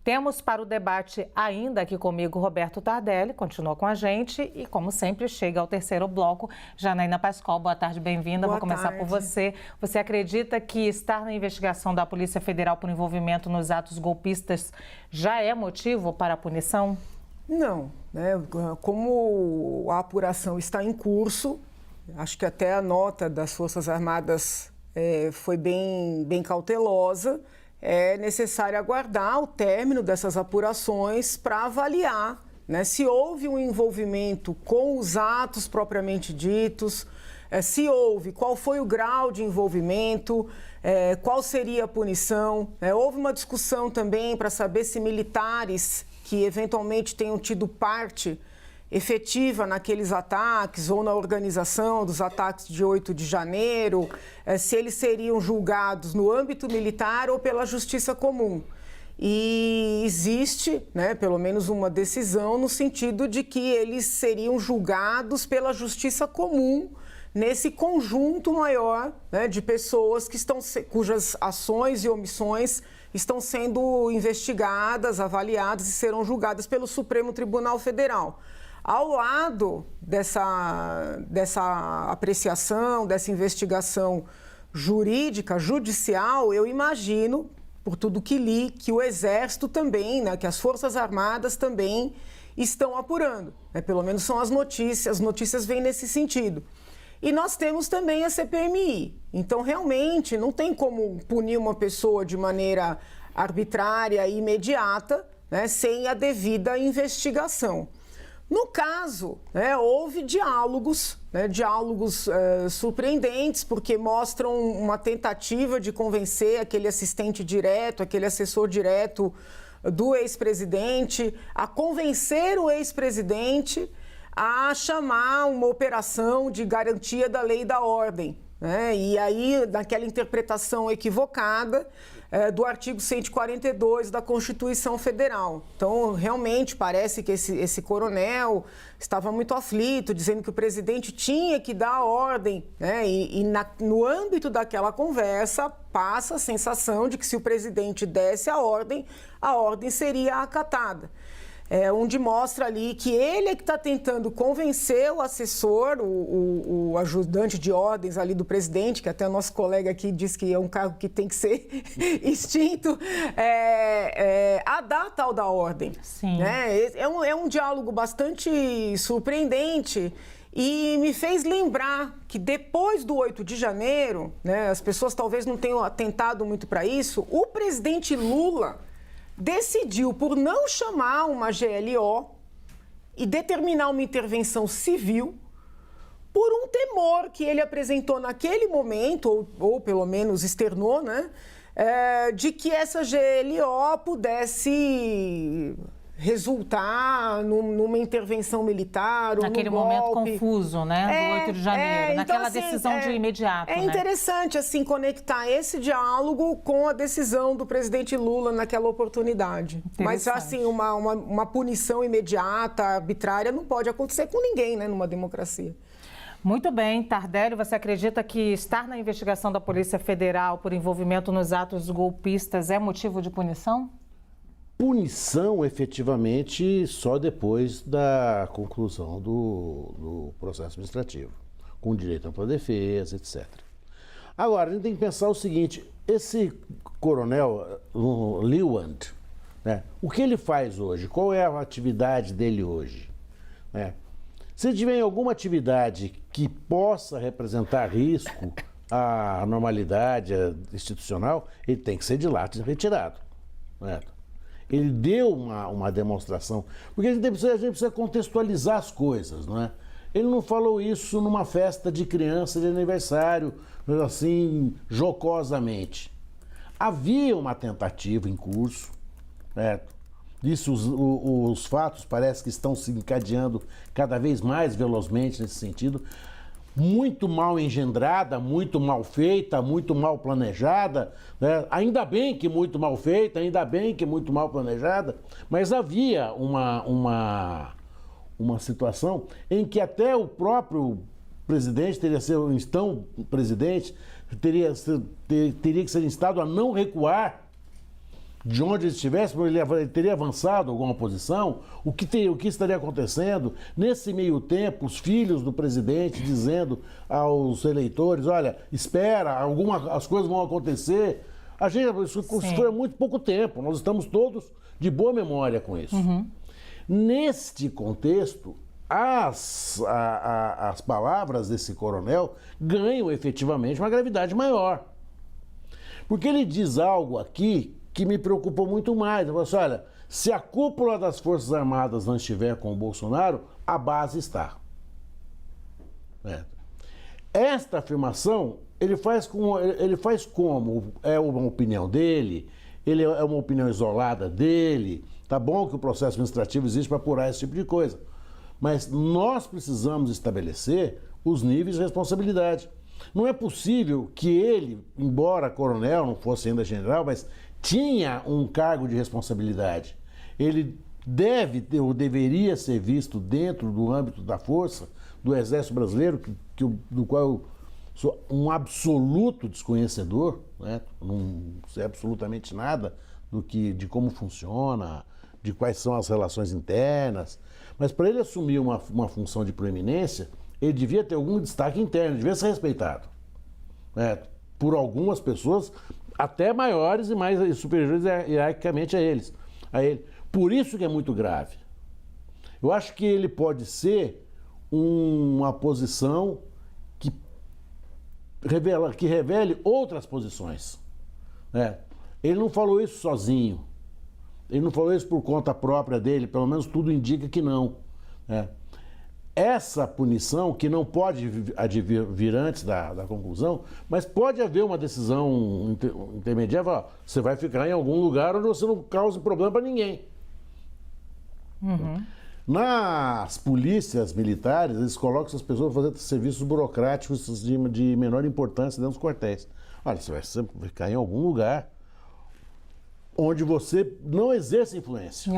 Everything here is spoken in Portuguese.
Temos para o debate ainda aqui comigo Roberto Tardelli, continua com a gente e, como sempre, chega ao terceiro bloco. Janaína Pascoal, boa tarde, bem-vinda. Vou começar por você. Você acredita que estar na investigação da Polícia Federal por envolvimento nos atos golpistas já é motivo para a punição? Não, né? Como a apuração está em curso, acho que até a nota das Forças Armadas foi bem cautelosa. É necessário aguardar o término dessas apurações para avaliar, né, se houve um envolvimento com os atos propriamente ditos, se houve, qual foi o grau de envolvimento, qual seria a punição. Houve uma discussão também para saber se militares que eventualmente tenham tido parte efetiva naqueles ataques ou na organização dos ataques de 8 de janeiro, se eles seriam julgados no âmbito militar ou pela justiça comum. E existe, né, pelo menos uma decisão no sentido de que eles seriam julgados pela justiça comum nesse conjunto maior, né, de pessoas cujas ações e omissões estão sendo investigadas, avaliadas e serão julgadas pelo Supremo Tribunal Federal. Ao lado dessa apreciação, dessa investigação jurídica, judicial, eu imagino, por tudo que li, que o Exército também, né, que as Forças Armadas também estão apurando. Né, pelo menos são as notícias vêm nesse sentido. E nós temos também a CPMI. Então, realmente, não tem como punir uma pessoa de maneira arbitrária e imediata, né, sem a devida investigação. No caso, né, houve diálogos surpreendentes, porque mostram uma tentativa de convencer aquele assistente direto, aquele assessor direto do ex-presidente, a convencer o ex-presidente a chamar uma operação de garantia da lei e da ordem. Né? E aí, naquela interpretação equivocada do artigo 142 da Constituição Federal. Então, realmente, parece que esse coronel estava muito aflito, dizendo que o presidente tinha que dar a ordem. Né? No âmbito daquela conversa, passa a sensação de que se o presidente desse a ordem seria acatada. Onde mostra ali que ele é que está tentando convencer o assessor, o ajudante de ordens ali do presidente, que até o nosso colega aqui diz que é um cargo que tem que ser extinto, a dar a tal da ordem. Sim. Né? É um diálogo bastante surpreendente e me fez lembrar que depois do 8 de janeiro, né, as pessoas talvez não tenham atentado muito para isso, o presidente Lula decidiu por não chamar uma GLO e determinar uma intervenção civil por um temor que ele apresentou naquele momento, ou pelo menos externou, né, de que essa GLO pudesse resultar numa intervenção militar ou naquele num golpe. Momento confuso, né, do 8 de janeiro, naquela então, decisão de imediato. É interessante, assim, conectar esse diálogo com a decisão do presidente Lula naquela oportunidade. Mas, assim, uma punição imediata, arbitrária, não pode acontecer com ninguém, né, numa democracia. Muito bem, Tardelli, você acredita que estar na investigação da Polícia Federal por envolvimento nos atos golpistas é motivo de punição? Punição, efetivamente, só depois da conclusão do processo administrativo, com direito à ampla defesa, etc. Agora, a gente tem que pensar o seguinte, esse coronel Lewand, né, o que ele faz hoje? Qual é a atividade dele hoje? Né? Se ele tiver alguma atividade que possa representar risco à normalidade institucional, ele tem que ser de lá retirado. Certo? Ele deu uma demonstração, porque a gente precisa contextualizar as coisas, não é? Ele não falou isso numa festa de criança de aniversário, assim, jocosamente. Havia uma tentativa em curso, certo? Isso, os fatos parece que estão se encadeando cada vez mais velozmente nesse sentido. Muito mal engendrada, muito mal feita, muito mal planejada, né? Ainda bem que muito mal feita, ainda bem que muito mal planejada, mas havia uma situação em que até o próprio presidente então presidente, teria que ser instado a não recuar de onde ele estivesse, ele teria avançado alguma posição, o que estaria acontecendo. Nesse meio tempo, os filhos do presidente dizendo aos eleitores, olha, espera, as coisas vão acontecer. Isso foi há muito pouco tempo, nós estamos todos de boa memória com isso. Neste contexto, as palavras desse coronel ganham efetivamente uma gravidade maior. Porque ele diz algo aqui que me preocupou muito mais. Ele falou assim, olha, se a cúpula das Forças Armadas não estiver com o Bolsonaro, a base está. Esta afirmação, ele faz como? É uma opinião dele, é uma opinião isolada dele. Tá bom que o processo administrativo existe para apurar esse tipo de coisa. Mas nós precisamos estabelecer os níveis de responsabilidade. Não é possível que ele, embora coronel, não fosse ainda general, mas tinha um cargo de responsabilidade. Ele deve ou deveria ser visto dentro do âmbito da força, do Exército Brasileiro, do qual eu sou um absoluto desconhecedor, né? Não sei absolutamente nada de como funciona, de quais são as relações internas. Mas para ele assumir uma função de proeminência, ele devia ter algum destaque interno, devia ser respeitado, né? Por algumas pessoas, até maiores e mais superiores hierarquicamente a ele. Por isso que é muito grave. Eu acho que ele pode ser uma posição que revele outras posições, né? Ele não falou isso sozinho. Ele não falou isso por conta própria dele, pelo menos tudo indica que não, né? Essa punição, que não pode vir antes da conclusão, mas pode haver uma decisão intermediária, você vai ficar em algum lugar onde você não cause problema para ninguém. Nas polícias militares, eles colocam essas pessoas para fazer serviços burocráticos de menor importância dentro dos quartéis. Olha, você vai ficar em algum lugar onde você não exerce influência.